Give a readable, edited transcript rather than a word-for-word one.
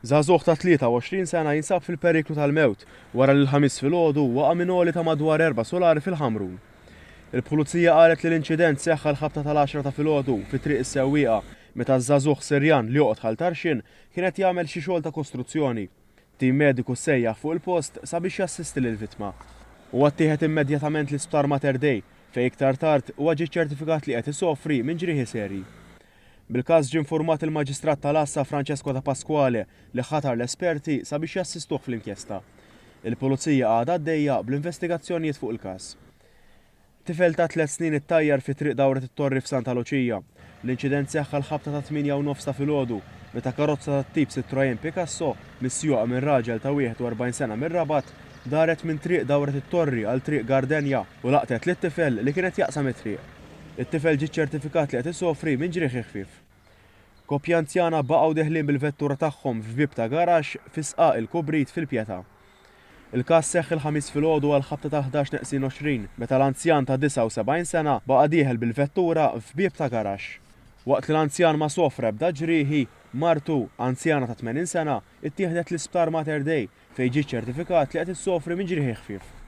Żagħżugħ ta' 23 sena jinsab fil-periklu tal-mewt wara li l-ħamis filgħodu waqa' minn għoli ta' madwar 4 solari fil-Ħamrun. Il-pulizija qalet li l-inċident seħħa l-ħabta tal-10 ta' filgħodu fi triq is-sewwieqa meta żagħżugħ Sirjan li joqgħod bħal tarxin kienet jagħmel xi xogħol ta' kostruzzjoni. Tim mediku sejjaħ fuq il-post sabiex jassisti lill-vittma. Huwa ttieħed immedjatament l-isptar Mater Dei fejn iktar tard huwa ġie ċertifikat li qed isofri minn ġrieħi serji. Bil-każ ġie infurmat il-Maġistrat tal-Assa Francesco Ta' Pasquale li ħatar l-esperti sabiex jassistuh fl-inkjesta. Il-pulizija għadha għaddejja bl-investigazzjonijiet fuq il-każ. Tifel ta' 3 snin ittajjar fi triq dawret it-Torri f'Santa Luċija. L-inċident seħħa l-ħabta ta' 8:09 ta' filgħodu meta karozza tat-tip Citroen Picasso missjuqa minn raġel ta' 41 sena minn Rabat daret minn triq dawret it-Torri għal triq Gardenja u laqtet lit-tifel li kienet jaqsam it-triq. It-tifel ġie ċertifikat li qed isofri minn ġrieħi ħfief. Koppja anzjana baqgħu deħlin bil-vettura tagħhom f'bieb ta' garax fi sqaq il-Kubrit fil-Pjeta. Il-każ seħħ il-ħamis filgħodu għal ħabta ta' 11:20 meta l-anzjan ta' 79 sena baqa' dieħel bil-vettura f'bieb ta' garax. Waqt li l-anzjan ma sofra b'da ġrieħi, martu anzjana ta' 80 sena ittieħdet l-isptar Mater Dei fejn ġie ċertifikat li qed issofri minn ġrieħi ħfief.